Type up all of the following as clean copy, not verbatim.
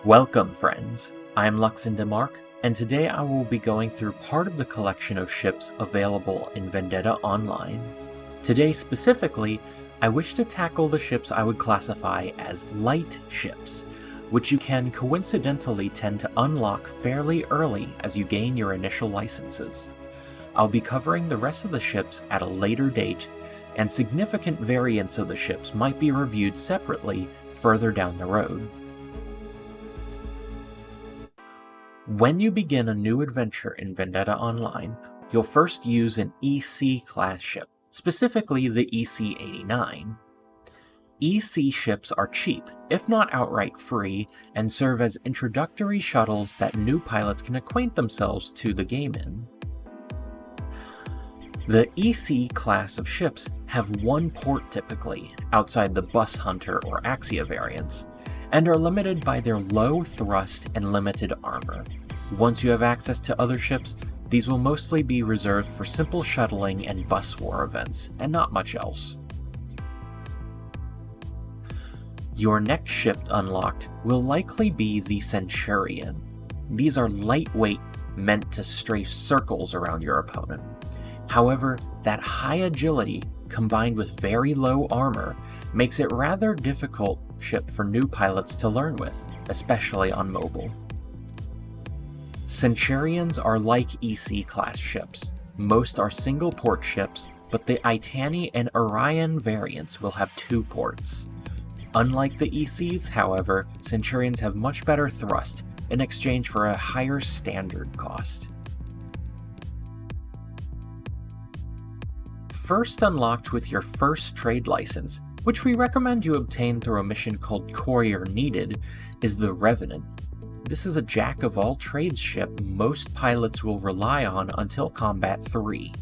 Welcome, friends. I'm Luxon DeMark, and today I will be going through part of the collection of ships available in Vendetta Online. Today specifically, I wish to tackle the ships I would classify as light ships, which you can coincidentally tend to unlock fairly early as you gain your initial licenses. I'll be covering the rest of the ships at a later date, and significant variants of the ships might be reviewed separately further down the road. When you begin a new adventure in Vendetta Online, you'll first use an EC class ship, specifically the EC-89. EC ships are cheap, if not outright free, and serve as introductory shuttles that new pilots can acquaint themselves to the game in. The EC class of ships have one port typically, outside the Bus Hunter or Axia variants, and are limited by their low thrust and limited armor. Once you have access to other ships, these will mostly be reserved for simple shuttling and bus war events, and not much else. Your next ship unlocked will likely be the Centurion. These are lightweight, meant to strafe circles around your opponent. However, that high agility, combined with very low armor, makes it rather difficult ship for new pilots to learn with, especially on mobile. Centurions are like EC class ships. Most are single port ships, but the Itani and Orion variants will have 2 ports. Unlike the ECs, however, Centurions have much better thrust in exchange for a higher standard cost. First unlocked with your first trade license, which we recommend you obtain through a mission called Courier Needed, is the Revenant. This is a jack-of-all-trades ship most pilots will rely on until Combat 3,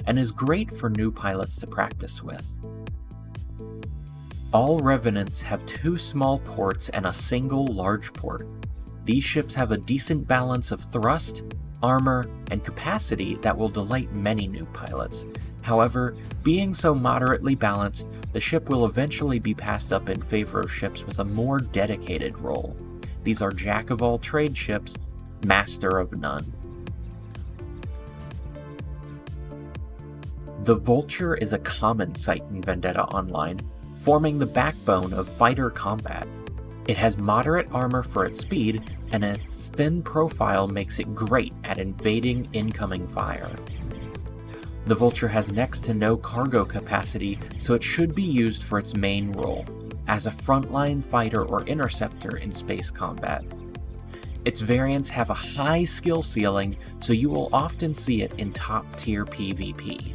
and is great for new pilots to practice with. All Revenants have 2 small ports and a single large port. These ships have a decent balance of thrust, armor, and capacity that will delight many new pilots. However, being so moderately balanced, the ship will eventually be passed up in favor of ships with a more dedicated role. These are jack-of-all-trade ships, master of none. The Vulture is a common sight in Vendetta Online, forming the backbone of fighter combat. It has moderate armor for its speed, and its thin profile makes it great at evading incoming fire. The Vulture has next to no cargo capacity, so it should be used for its main role, as a frontline fighter or interceptor in space combat. Its variants have a high skill ceiling, so you will often see it in top-tier PvP.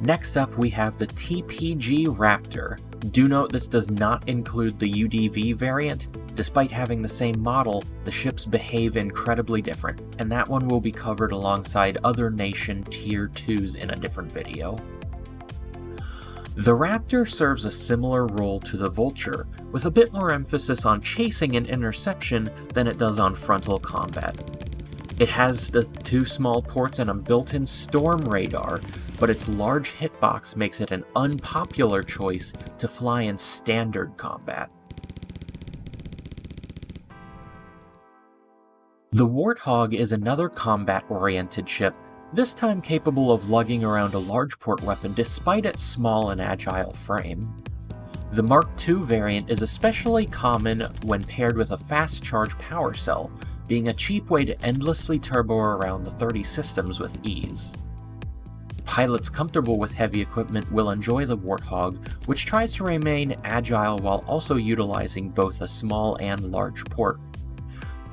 Next up, we have the TPG Raptor. Do note this does not include the UDV variant. Despite having the same model, the ships behave incredibly different, and that one will be covered alongside other nation Tier 2s in a different video. The Raptor serves a similar role to the Vulture, with a bit more emphasis on chasing and interception than it does on frontal combat. It has the 2 small ports and a built-in storm radar, but its large hitbox makes it an unpopular choice to fly in standard combat. The Warthog is another combat-oriented ship, this time capable of lugging around a large port weapon despite its small and agile frame. The Mark II variant is especially common when paired with a fast charge power cell, being a cheap way to endlessly turbo around the 30 systems with ease. Pilots comfortable with heavy equipment will enjoy the Warthog, which tries to remain agile while also utilizing both a small and large port.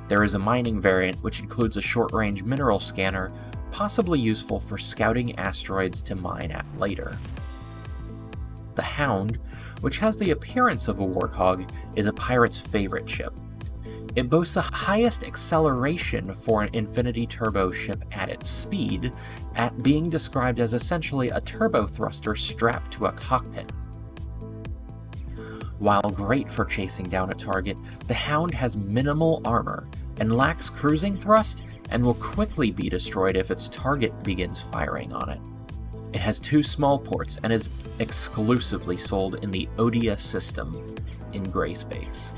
There is a mining variant which includes a short-range mineral scanner, possibly useful for scouting asteroids to mine at later. The Hound, which has the appearance of a Warthog, is a pirate's favorite ship. It boasts the highest acceleration for an infinity turbo ship at its speed, at being described as essentially a turbo thruster strapped to a cockpit. While great for chasing down a target, the Hound has minimal armor and lacks cruising thrust and will quickly be destroyed if its target begins firing on it. It has 2 small ports and is exclusively sold in the Odia system in gray space.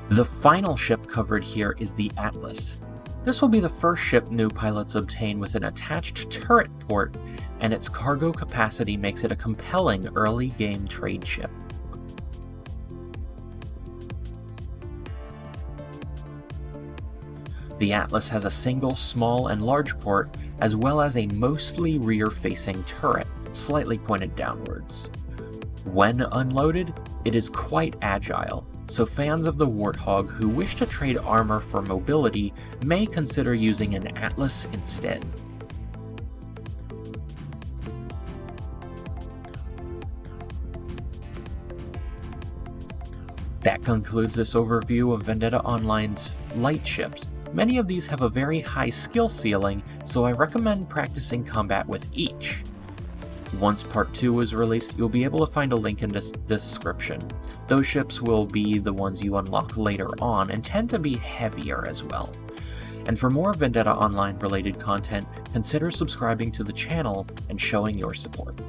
The final ship covered here is the Atlas. This will be the first ship new pilots obtain with an attached turret port, and its cargo capacity makes it a compelling early game trade ship. The Atlas has a single small and large port, as well as a mostly rear-facing turret, slightly pointed downwards. When unloaded, it is quite agile, so fans of the Warthog who wish to trade armor for mobility may consider using an Atlas instead. That concludes this overview of Vendetta Online's light ships. Many of these have a very high skill ceiling, so I recommend practicing combat with each. Once Part 2 is released, you'll be able to find a link in the description. Those ships will be the ones you unlock later on and tend to be heavier as well. And for more Vendetta Online related content, consider subscribing to the channel and showing your support.